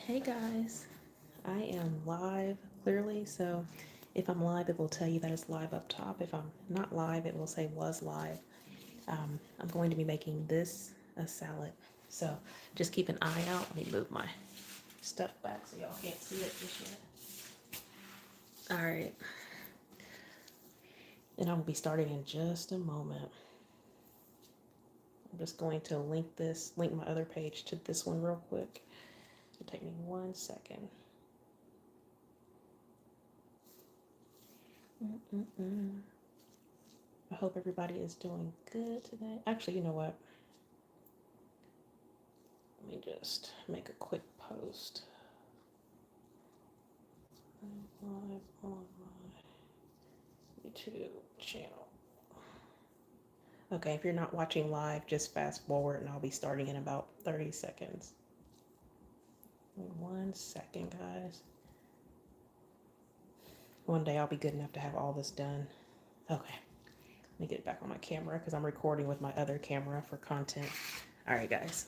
Hey guys, I am live clearly, so if I'm live, it will tell you that it's live up top. If I'm not live, it will say was live. I'm going to be making this a salad, so just keep an eye out. Let me move my stuff back so y'all can't see it just yet. All right, and I will be starting in just a moment. I'm just going to link my other page to this one real quick. It'll take me 1 second. I hope everybody is doing good today. Actually, you know what? Let me just make a quick post. I'm live on my YouTube channel. Okay, if you're not watching live, just fast forward and I'll be starting in about 30 seconds. 1 second, guys. One day I'll be good enough to have all this done. Okay, let me get it back on my camera because I'm recording with my other camera for content. All right, guys,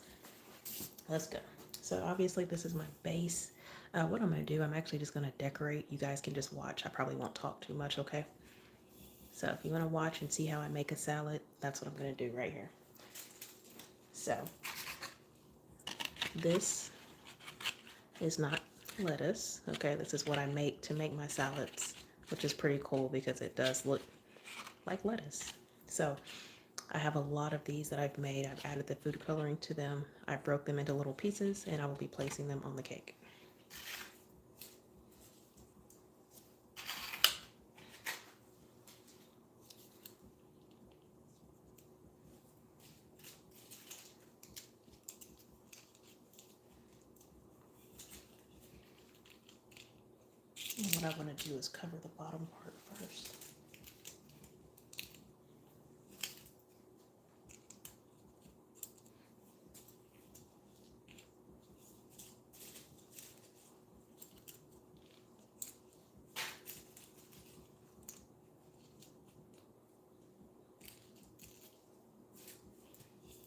let's go. So obviously this is my base. What I'm going to do, I'm actually just going to decorate. You guys can just watch. I probably won't talk too much, okay? So if you want to watch and see how I make a salad, that's what I'm going to do right here. So this is not lettuce, okay? This is what I make to make my salads, which is pretty cool because it does look like lettuce. So I have a lot of these that I've made. I've added the food coloring to them. I broke them into little pieces and I will be placing them on the cake. And what I want to do is cover the bottom part first.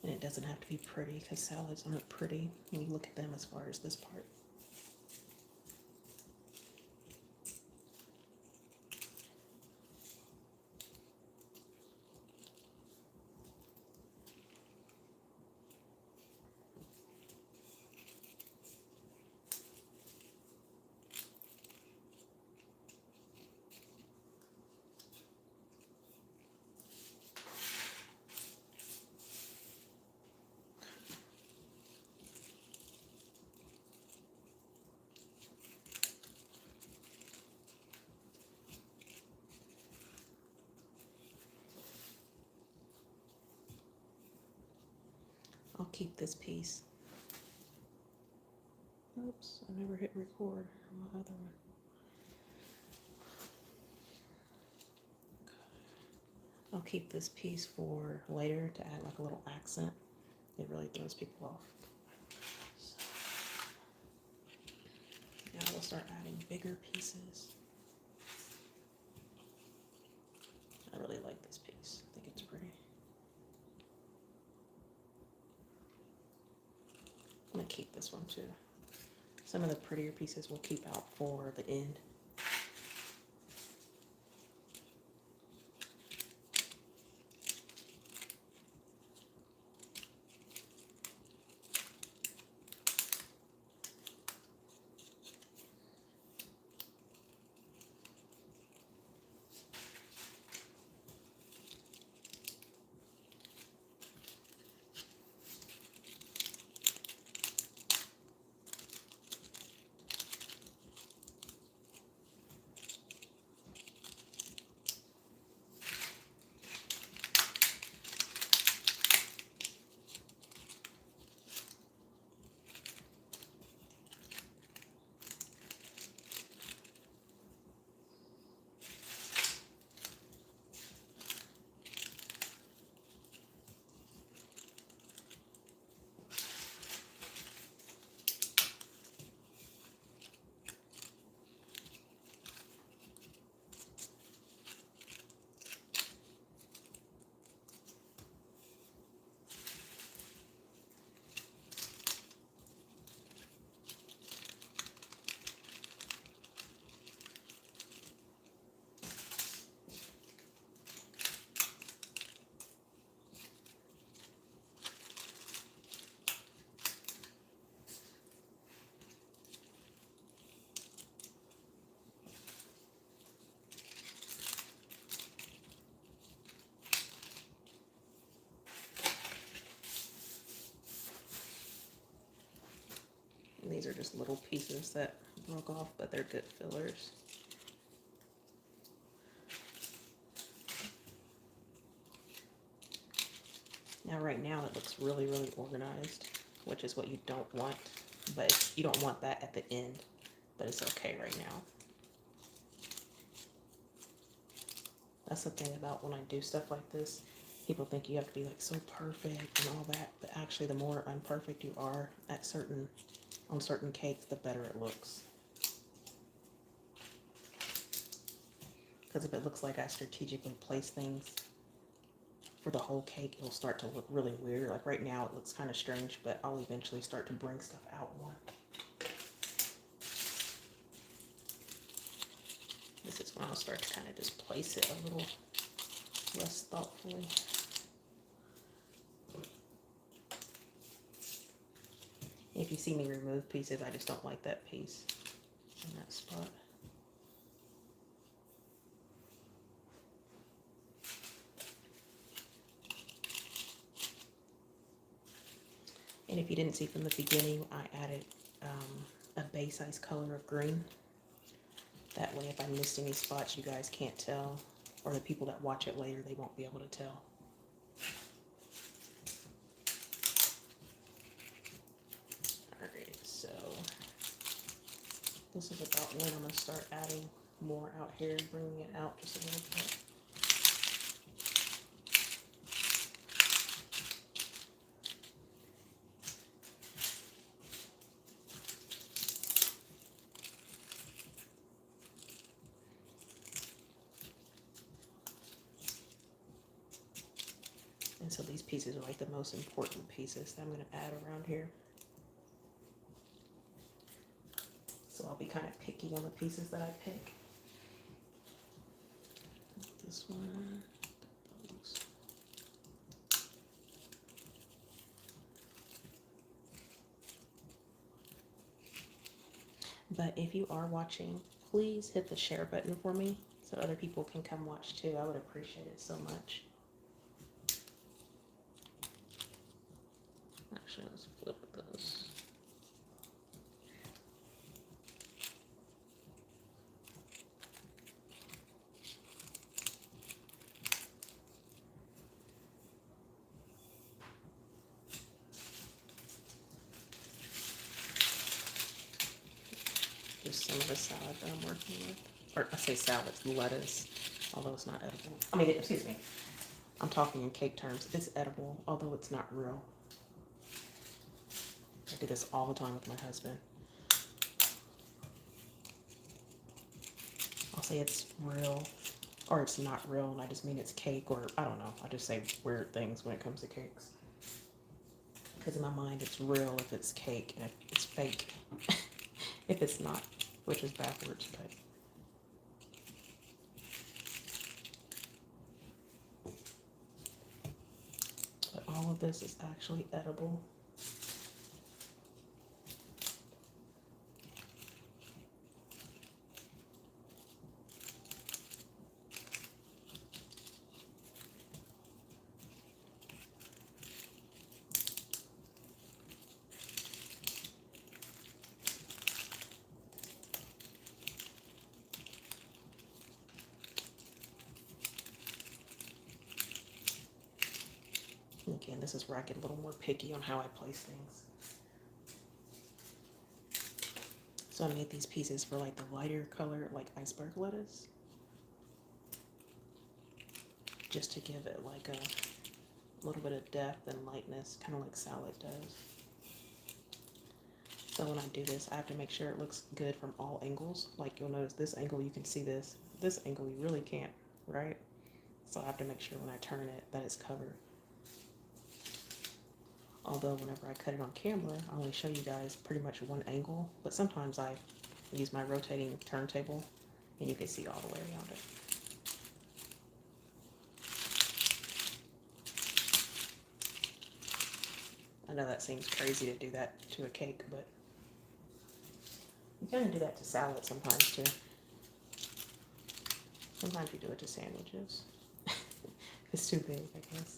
And it doesn't have to be pretty because salads aren't pretty when you look at them as far as this part. I'll keep this piece. Oops, I never hit record on my other one. I'll keep this piece for later to add like a little accent. It really throws people off. So now we'll start adding bigger pieces. I really like this piece. I think it's pretty. I'm gonna keep this one too. Some of the prettier pieces we'll keep out for the end. And these are just little pieces that broke off, but they're good fillers. Now right now it looks really, really organized, which is what you don't want, but you don't want that at the end, but it's okay right now. That's the thing about when I do stuff like this. People think you have to be like so perfect and all that, but actually the more imperfect you are at on certain cakes, the better it looks. Because if it looks like I strategically place things for the whole cake, it'll start to look really weird. Like right now it looks kind of strange, but I'll eventually start to bring stuff out more. This is when I'll start to kind of just place it a little less thoughtfully. If you see me remove pieces, I just don't like that piece in that spot. And if you didn't see from the beginning, I added a base size color of green. That way, if I missed any spots, you guys can't tell, or the people that watch it later, they won't be able to tell. Alright, so this is about when I'm going to start adding more out here, bringing it out just a little bit. And so these pieces are like the most important pieces that I'm going to add around here. So I'll be kind of picky on the pieces that I pick. This one. Those. But if you are watching, please hit the share button for me so other people can come watch too. I would appreciate it so much. Actually, let's flip those. Just some of the salad that I'm working with. Or I say salad, it's lettuce, although it's not edible. I mean, excuse me. I'm talking in cake terms. It's edible, although it's not real. I do this all the time with my husband. I'll say it's real, or it's not real, and I just mean it's cake, or I don't know. I just say weird things when it comes to cakes. Because in my mind, it's real if it's cake, and it's fake if it's not, which is backwards, but all of this is actually edible. Again, this is where I get a little more picky on how I place things. So I made these pieces for like the lighter color, like iceberg lettuce. Just to give it like a little bit of depth and lightness, kind of like salad does. So when I do this, I have to make sure it looks good from all angles. Like you'll notice this angle, you can see this. This angle, you really can't, right? So I have to make sure when I turn it that it's covered. Although whenever I cut it on camera, I only show you guys pretty much one angle, but sometimes I use my rotating turntable and you can see all the way around it. I know that seems crazy to do that to a cake, but you kind of do that to salad sometimes too. Sometimes you do it to sandwiches. It's too big, I guess.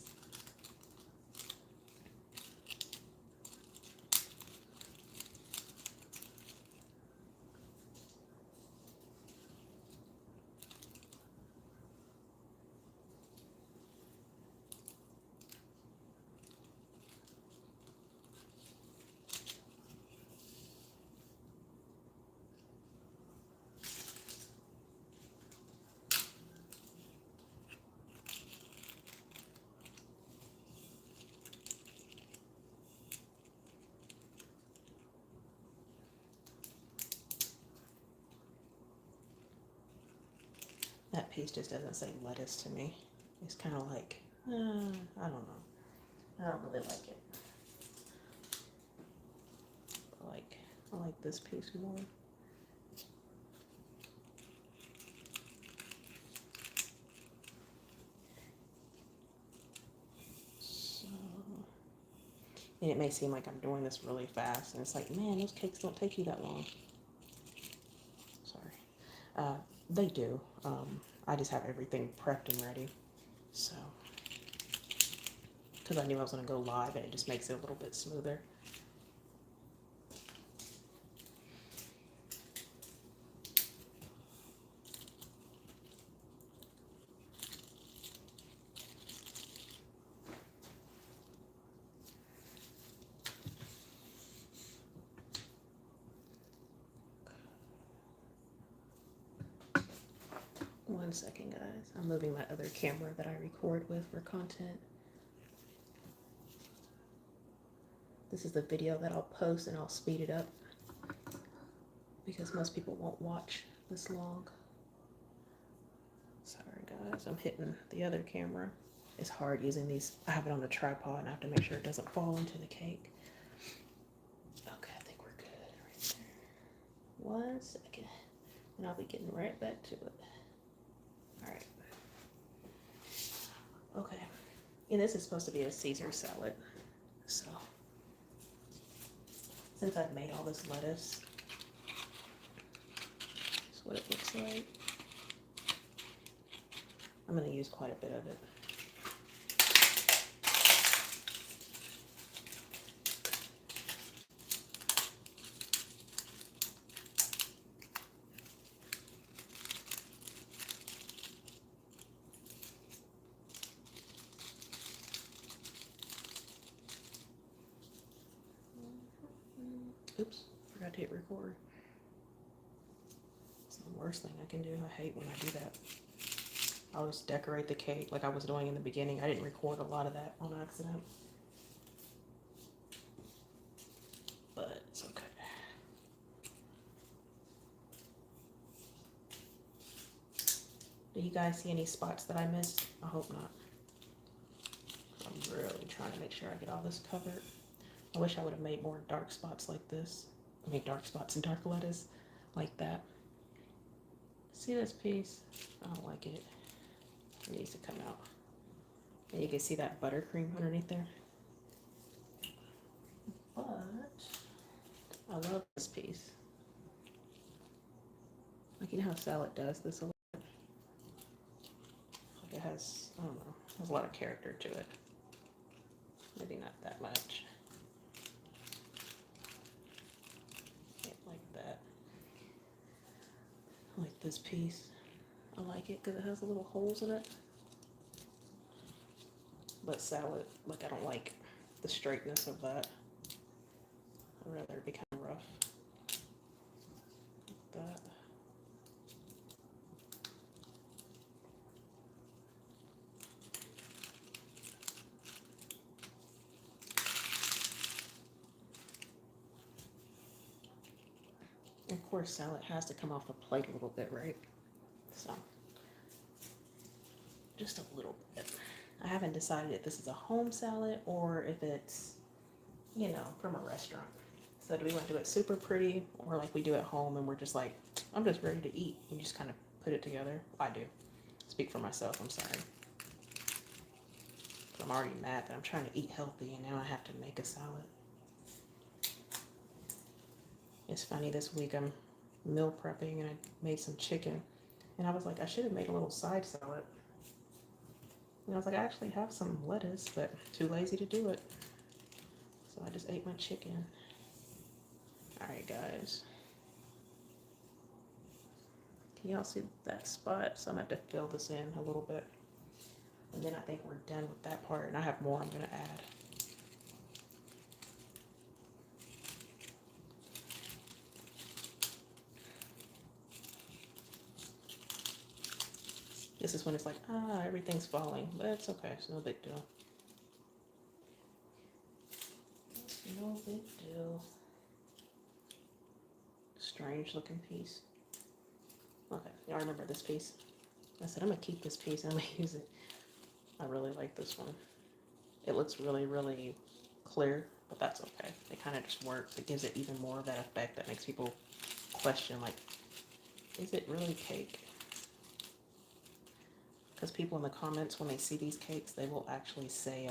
piece just doesn't say lettuce to me. It's kind of like, I don't know. I don't really like it. I like this piece more. So, and it may seem like I'm doing this really fast, and it's like, man, those cakes don't take you that long. Sorry. They do. I just have everything prepped and ready. So, because I knew I was going to go live, and it just makes it a little bit smoother. One second, guys. I'm moving my other camera that I record with for content. This is the video that I'll post, and I'll speed it up because most people won't watch this long. Sorry, guys. I'm hitting the other camera. It's hard using these. I have it on the tripod, and I have to make sure it doesn't fall into the cake. Okay, I think we're good right there. 1 second, and I'll be getting right back to it. All right. Okay. And this is supposed to be a Caesar salad. So, since I've made all this lettuce, that's what it looks like. I'm going to use quite a bit of it. Oops, forgot to hit record. It's the worst thing I can do. I hate when I do that. I'll just decorate the cake like I was doing in the beginning. I didn't record a lot of that on accident. But it's okay. Do you guys see any spots that I missed? I hope not. I'm really trying to make sure I get all this covered. I wish I would have made more dark spots like this. I mean, dark spots and dark lettuce like that. See this piece? I don't like it. It needs to come out. And you can see that buttercream underneath there. But I love this piece. Like, you know how salad does this a lot? Like, it has, I don't know, has a lot of character to it. Maybe not that much. Like that. I like this piece. I like it because it has little holes in it. But salad, like, I don't like the straightness of that. I'd rather it be kind of rough. Like that. Of course, salad has to come off the plate a little bit, right? So, just a little bit. I haven't decided if this is a home salad or if it's, you know, from a restaurant. So do we want to do it super pretty, or like we do at home and we're just like, I'm just ready to eat. You just kind of put it together. I do. Speak for myself, I'm sorry. I'm already mad that I'm trying to eat healthy and now I have to make a salad. It's funny, this week I'm meal prepping and I made some chicken. And I was like, I should have made a little side salad. And I was like, I actually have some lettuce, but too lazy to do it. So I just ate my chicken. All right, guys. Can y'all see that spot? So I'm gonna have to fill this in a little bit. And then I think we're done with that part. And I have more I'm gonna add. This is when it's like, everything's falling, but it's okay. It's no big deal. It's no big deal. Strange looking piece. Okay, y'all remember this piece? I said I'm gonna keep this piece and I'm gonna use it. I really like this one. It looks really, really clear, but that's okay. It kind of just works. It gives it even more of that effect that makes people question, like, is it really cake? Because people in the comments, when they see these cakes, they will actually say,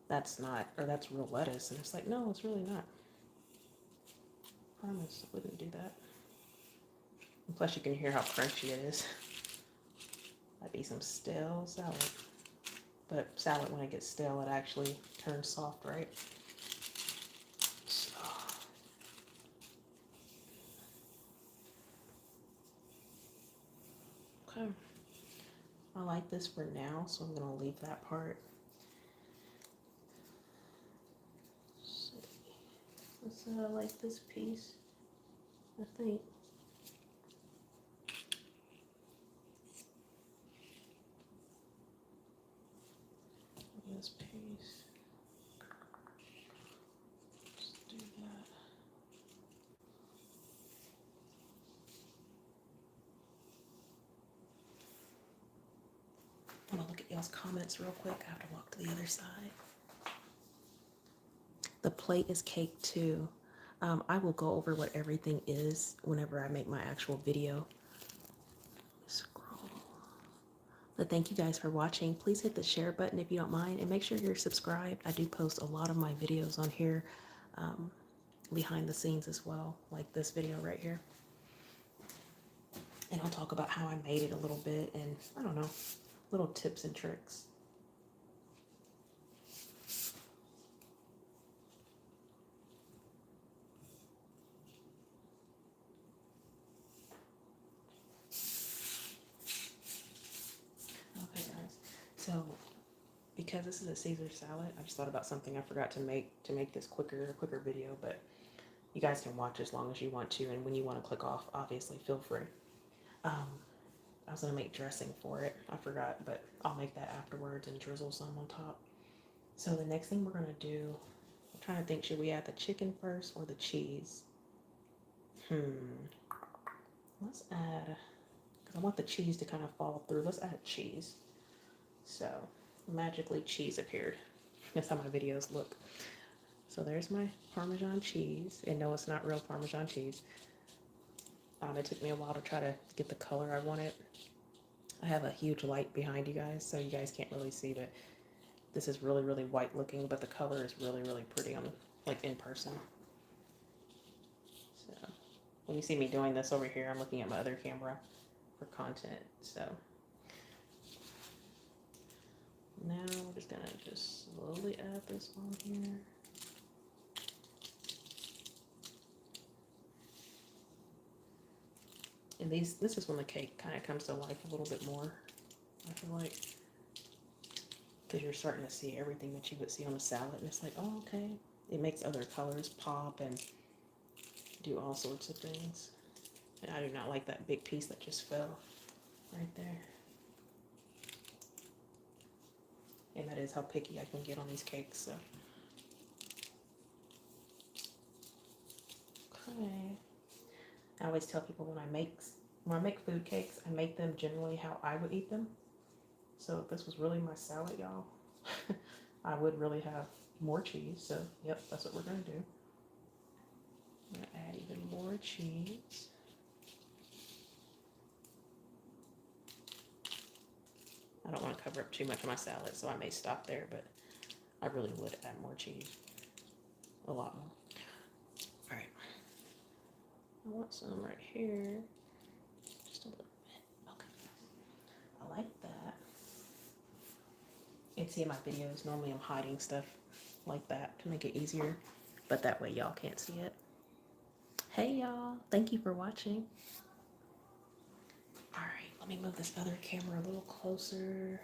that's not, or that's real lettuce. And it's like, no, it's really not. I promise I wouldn't do that. And plus, you can hear how crunchy it is. That'd be some stale salad. But salad, when it gets stale, it actually turns soft, right? So, okay. I like this for now, so I'm going to leave that part. So I like this piece, I think. This piece. Just do that. I'm gonna look at y'all's comments real quick. I have to walk to the other side. The plate is cake too. I will go over what everything is whenever I make my actual video. Scroll. But thank you guys for watching. Please hit the share button if you don't mind, and make sure you're subscribed. I do post a lot of my videos on here, behind the scenes as well, like this video right here. And I'll talk about how I made it a little bit, and I don't know, little tips and tricks. Okay, guys. So because this is a Caesar salad, I just thought about something I forgot to make this quicker video, but you guys can watch as long as you want to, and when you want to click off, obviously feel free. I was gonna make dressing for it. I forgot, but I'll make that afterwards and drizzle some on top. So the next thing we're gonna do, I'm trying to think, should we add the chicken first or the cheese? Let's add, because I want the cheese to kind of fall through. Let's add cheese. So magically cheese appeared. That's how my videos look. So there's my Parmesan cheese. And no, it's not real Parmesan cheese. It took me a while to try to get the color I wanted. I have a huge light behind you guys, so you guys can't really see, but this is really, really white looking, but the color is really, really pretty on, like, in person. So when you see me doing this over here, I'm looking at my other camera for content. So now we're just gonna slowly add this on here. And this is when the cake kind of comes to life a little bit more, I feel like, because you're starting to see everything that you would see on a salad, and it's like, oh, okay. It makes other colors pop and do all sorts of things. And I do not like that big piece that just fell right there. And that is how picky I can get on these cakes. So, okay. I always tell people when I make food cakes, I make them generally how I would eat them. So if this was really my salad, y'all, I would really have more cheese. So yep, that's what we're gonna do. I'm gonna add even more cheese. I don't want to cover up too much of my salad, so I may stop there, but I really would add more cheese. A lot more. All right. I want some right here. Just a little bit. Okay. I like that. You can see in my videos, normally I'm hiding stuff like that to make it easier, but that way y'all can't see it. Hey y'all, thank you for watching. All right, let me move this other camera a little closer.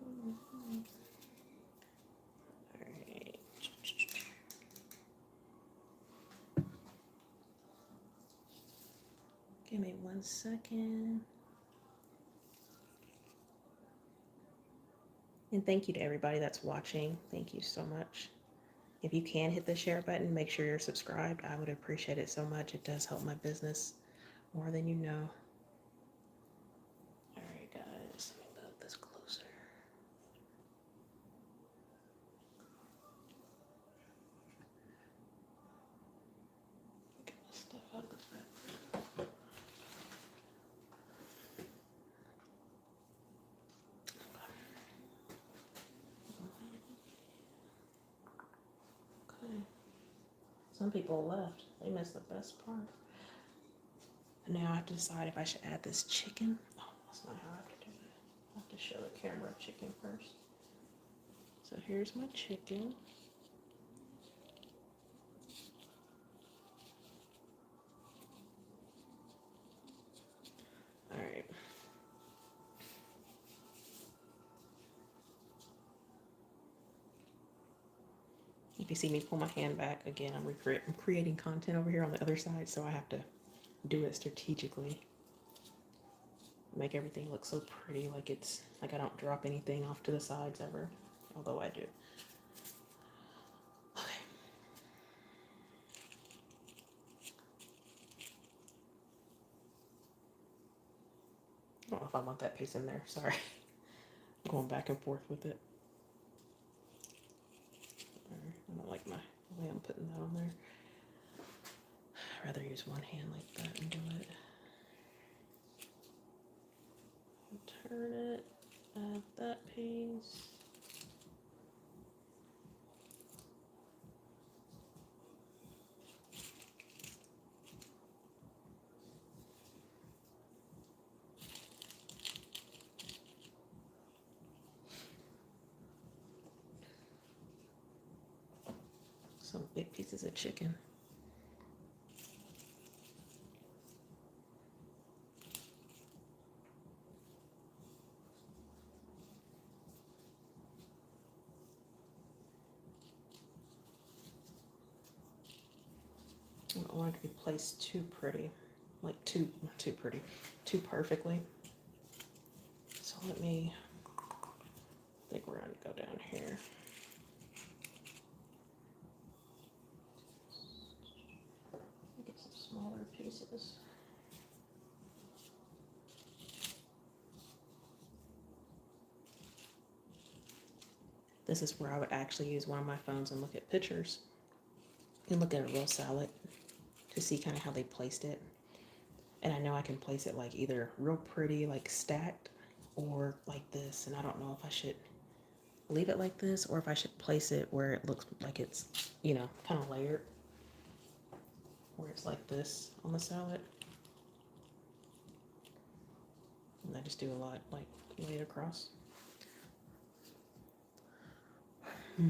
All right. Give me 1 second. And thank you to everybody that's watching. Thank you so much. If you can hit the share button, make sure you're subscribed. I would appreciate it so much. It does help my business more than you know. All right, guys, let me move this closer. Get this stuff out of the back. Okay. Some people left. They missed the best part. Now I have to decide if I should add this chicken. Oh, that's not how I have to do it. I have to show the camera chicken first. So here's my chicken. All right. If you see me pull my hand back, again, I'm creating content over here on the other side, so I have to do it strategically. Make everything look so pretty, like it's like I don't drop anything off to the sides ever, although I do. Okay. I don't know if I want that piece in there. Sorry. I'm going back and forth with it. I don't like the way I'm putting that on there. I'd rather use one hand like that and do it. Turn it, add that piece. Some big pieces of chicken. I don't want it to be placed too pretty, like too pretty, too perfectly. So let me, I think we're gonna go down here. Get some smaller pieces. This is where I would actually use one of my phones and look at pictures and look at a real salad to see kind of how they placed it. And I know I can place it like either real pretty, like stacked, or like this. And I don't know if I should leave it like this or if I should place it where it looks like it's, you know, kind of layered, where it's like this on the salad. And I just do a lot, like lay it across. I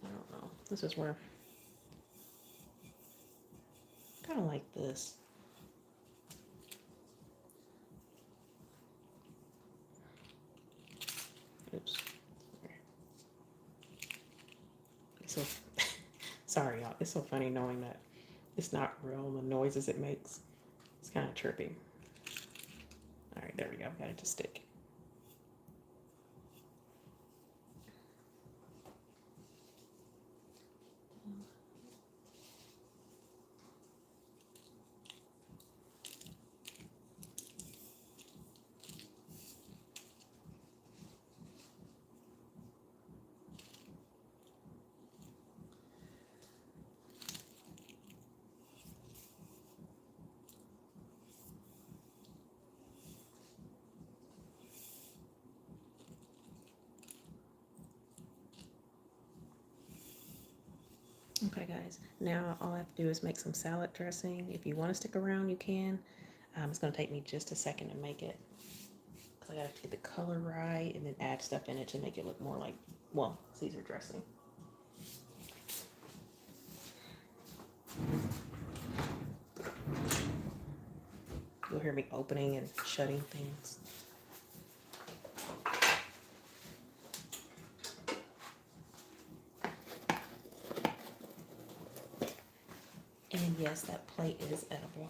don't know. This is where kind of like this. Oops. So sorry, y'all. It's so funny knowing that it's not real. The noises it makes. It's kind of trippy. All right, there we go. Got it to stick. Okay, guys, now all I have to do is make some salad dressing. If you want to stick around, you can. It's going to take me just a second to make it. Because I got to get the color right and then add stuff in it to make it look more like, well, Caesar dressing. You'll hear me opening and shutting things. And yes, that plate is edible.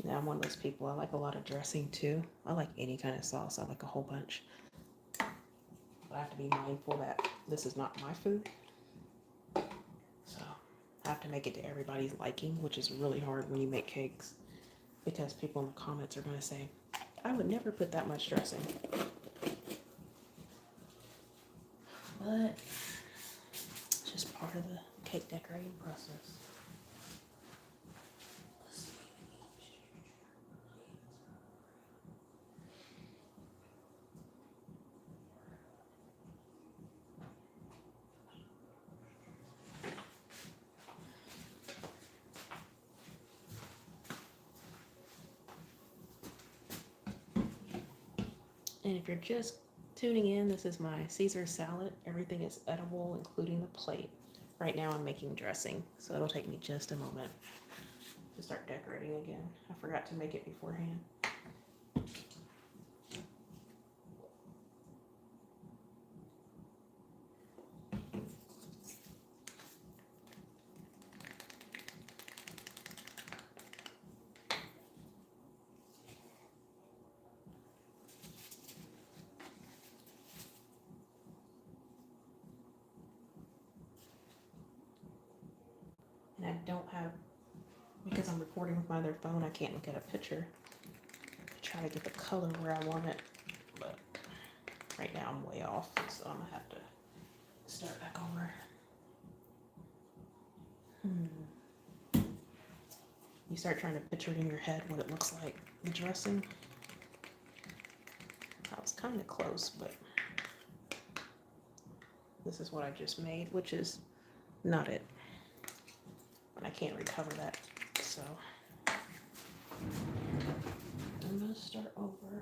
Now I'm one of those people, I like a lot of dressing too. I like any kind of sauce. I like a whole bunch. But I have to be mindful that this is not my food. So I have to make it to everybody's liking, which is really hard when you make cakes because people in the comments are going to say, I would never put that much dressing. But it's just part of the cake decorating process. And if you're just tuning in, this is my Caesar salad. Everything is edible, including the plate. Right now I'm making dressing, so it'll take me just a moment to start decorating again. I forgot to make it beforehand. And I don't have, because I'm recording with my other phone, I can't look at a picture to try to get the color where I want it. But right now I'm way off, so I'm gonna have to start back over. You start trying to picture it in your head what it looks like, the dressing. I was kind of close, but this is what I just made, which is not it. And I can't recover that, so I'm gonna start over.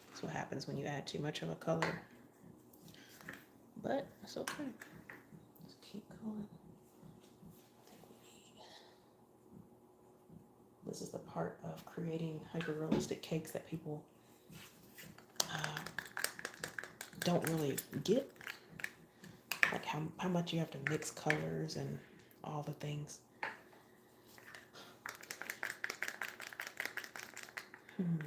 That's what happens when you add too much of a color. But it's okay. Let's keep going. This is the part of creating hyper-realistic cakes that people don't really get. Like how much you have to mix colors and all the things. And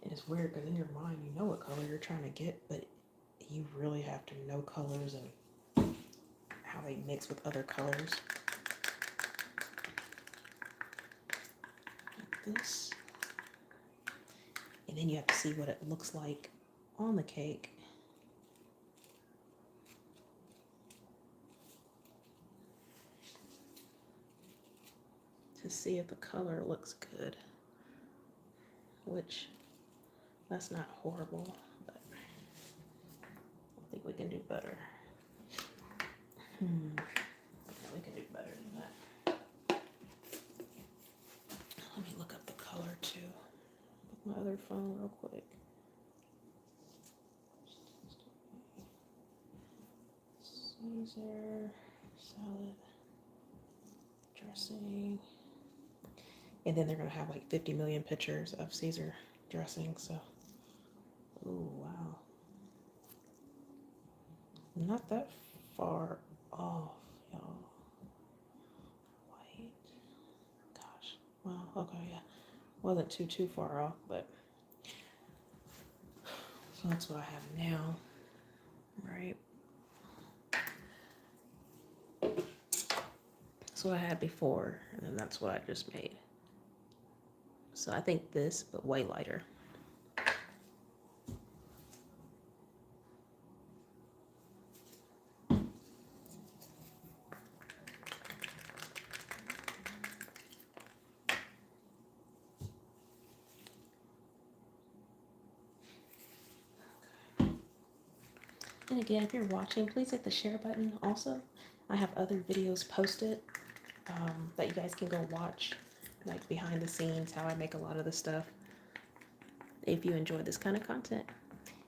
it's weird because in your mind you know what color you're trying to get, but you really have to know colors and how they mix with other colors. Like this. And then you have to see what it looks like on the cake. To see if the color looks good. Which, that's not horrible, but I think we can do better. Yeah, we can do better than that. Let me look up the color too with my other phone real quick. Caesar salad dressing. And then they're gonna have like 50 million pictures of Caesar dressing, so. Oh wow. Not that far off, y'all. White. Gosh. Well, okay, yeah. Wasn't too far off, but so that's what I have now. Right. That's what I had before, and then that's what I just made. So I think this, but way lighter. And again, if you're watching, please hit the share button. Also, I have other videos posted that you guys can go watch, like behind the scenes, how I make a lot of the stuff, if you enjoy this kind of content.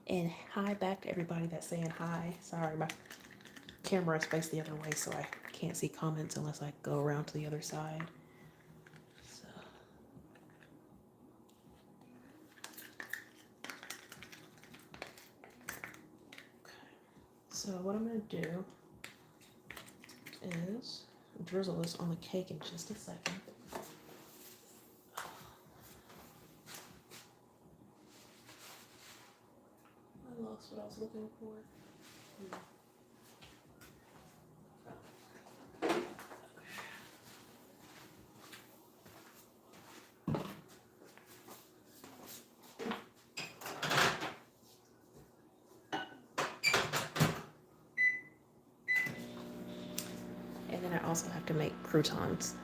And hi back to everybody that's saying hi. Sorry, my camera is faced the other way, so I can't see comments unless I go around to the other side. So what I'm going to do is drizzle this on the cake in just a second. I lost what I was looking for. And then I also have to make croutons.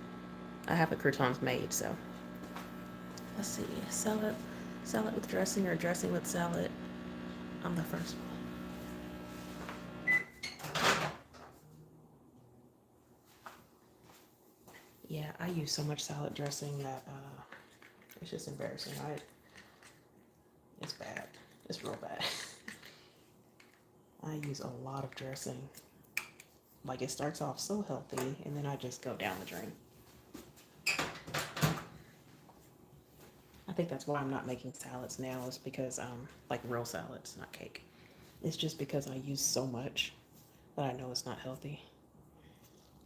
I have the croutons made, so let's see. Salad with dressing or dressing with salad. I'm the first one. Yeah, I use so much salad dressing that it's just embarrassing. It's bad. It's real bad. I use a lot of dressing. Like it starts off so healthy and then I just go down the drain. I think that's why I'm not making salads now, is because like real salads, not cake. It's just because I use so much that I know it's not healthy.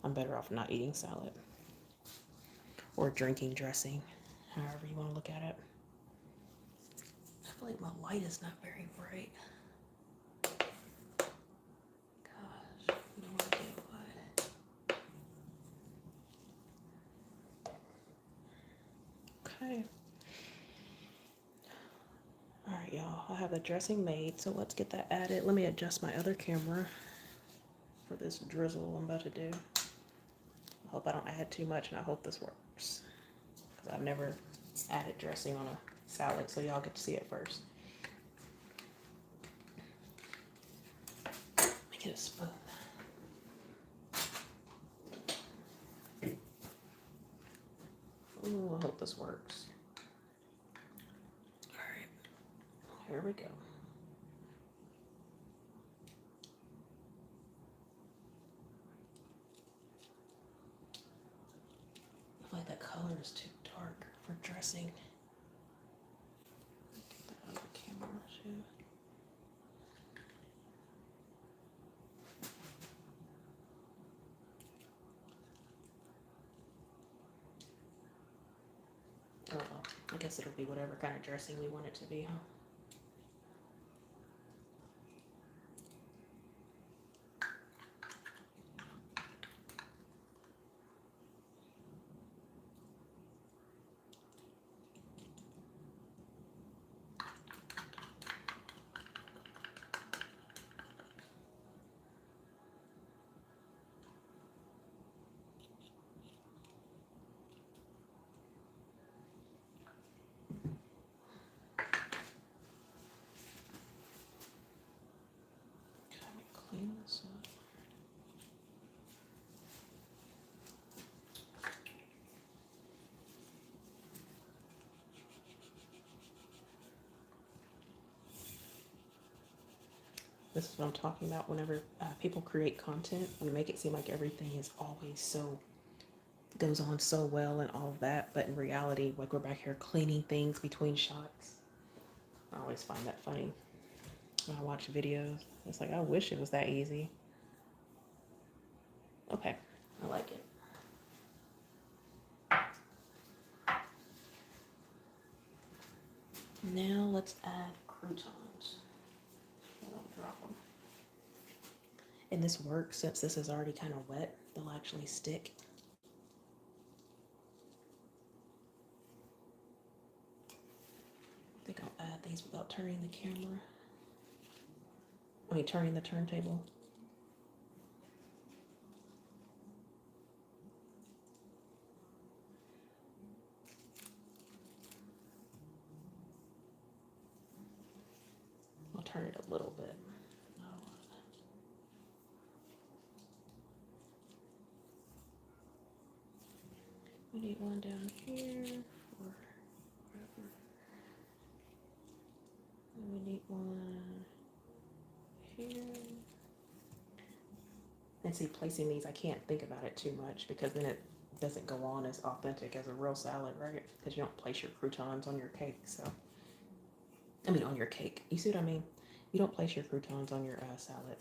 I'm better off not eating salad or drinking dressing, however you want to look at it. I feel like my light is not very bright. Gosh, you don't want to get what? Okay. All right, y'all. I have the dressing made, so let's get that added. Let me adjust my other camera for this drizzle I'm about to do. I hope I don't add too much, and I hope this works. Because I've never added dressing on a salad, so y'all get to see it first. Let me get a spoon. Ooh, I hope this works. All right, here we go. I feel like that color is too dark for dressing. Get that other camera too. Oh well, I guess it'll be whatever kind of dressing we want it to be, huh? Clean this up. This is what I'm talking about. Whenever people create content, we make it seem like everything is always so, goes on so well and all of that. But in reality, like we're back here cleaning things between shots. I always find that funny when I watch videos. It's like, I wish it was that easy. Okay, I like it. Now let's add croutons. Don't drop them. And this works since this is already kind of wet. They'll actually stick. I think I'll add these without turning the camera. Turning the turntable. I'll turn it a little bit. We need one down here for whatever. And we need one here. And see, placing these, I can't think about it too much because then it doesn't go on as authentic as a real salad, right? Because you don't place your croutons on your cake, so. On your cake. You see what I mean? You don't place your croutons on your salad.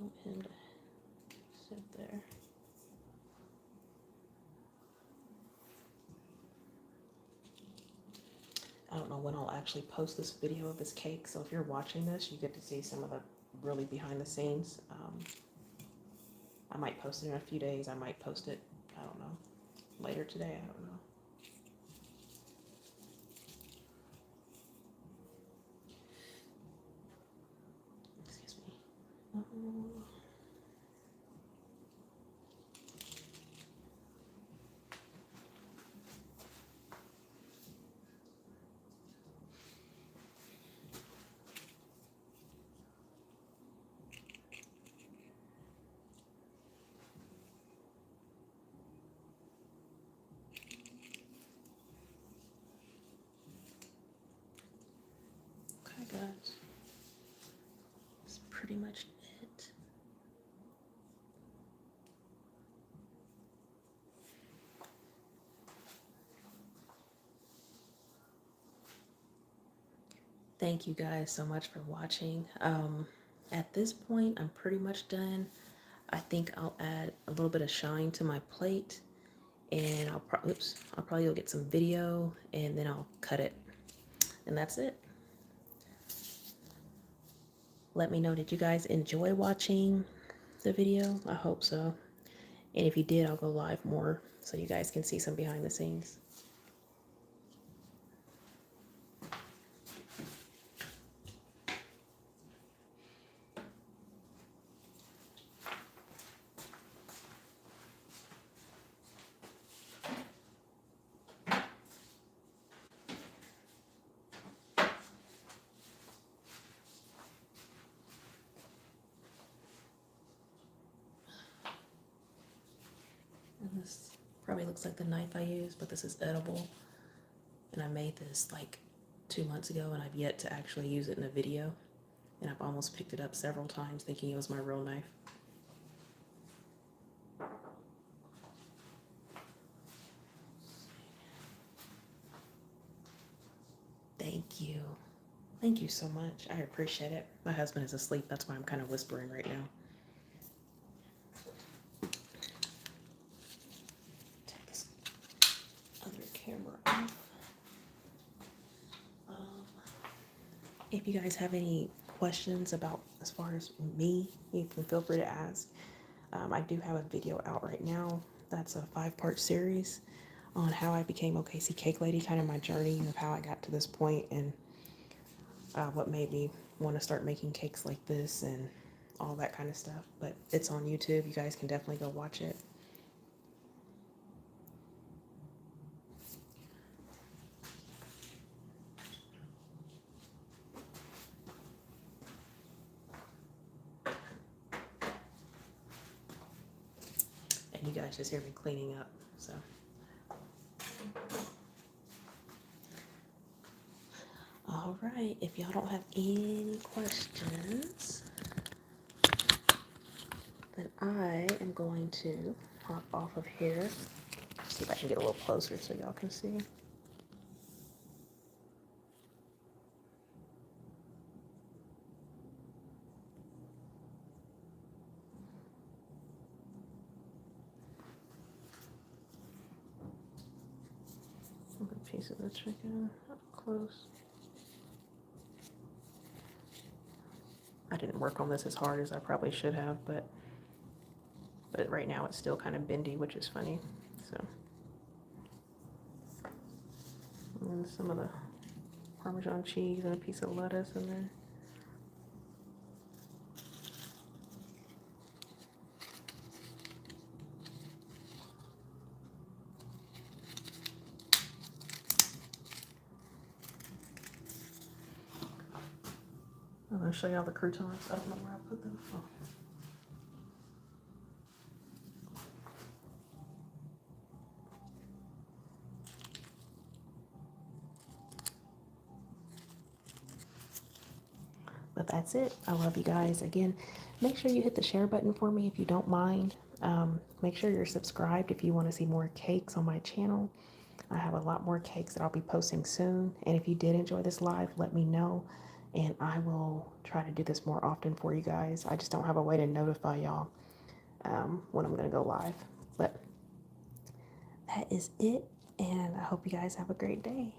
want him to sit there. I don't know when I'll actually post this video of this cake, so if you're watching this, you get to see some of the really behind the scenes. I might post it in a few days. I might post it, I don't know, later today. I don't know. Excuse me. Okay, guys. That's pretty much it. Thank you guys so much for watching. At this point, I'm pretty much done. I think I'll add a little bit of shine to my plate, and I'll probably go get some video, and then I'll cut it, and that's it. Let me know, did you guys enjoy watching the video? I hope so. And if you did, I'll go live more so you guys can see some behind the scenes. And this probably looks like the knife I use, but this is edible. And I made this like 2 months ago, and I've yet to actually use it in a video. And I've almost picked it up several times thinking it was my real knife. Thank you. Thank you so much. I appreciate it. My husband is asleep. That's why I'm kind of whispering right now. Take this other camera off. If you guys have any questions about as far as me, you can feel free to ask. I do have a video out right now. That's a 5-part series on how I became OKC Cake Lady, kind of my journey of how I got to this point, and what made me want to start making cakes like this and all that kind of stuff. But it's on YouTube. You guys can definitely go watch it. And you guys just hear me cleaning up, so. All right, if y'all don't have any questions, then I am going to hop off of here. See if I can get a little closer so y'all can see. A piece of the chicken up close. I didn't work on this as hard as I probably should have, but right now it's still kind of bendy, which is funny. So, and some of the Parmesan cheese and a piece of lettuce in there. I'm going to show y'all the croutons. I don't know where I put them. Oh. But that's it. I love you guys. Again, make sure you hit the share button for me if you don't mind. Make sure you're subscribed if you want to see more cakes on my channel. I have a lot more cakes that I'll be posting soon. And if you did enjoy this live, let me know. and I will try to do this more often for you guys. I just don't have a way to notify y'all when I'm going to go live. But that is it, and I hope you guys have a great day.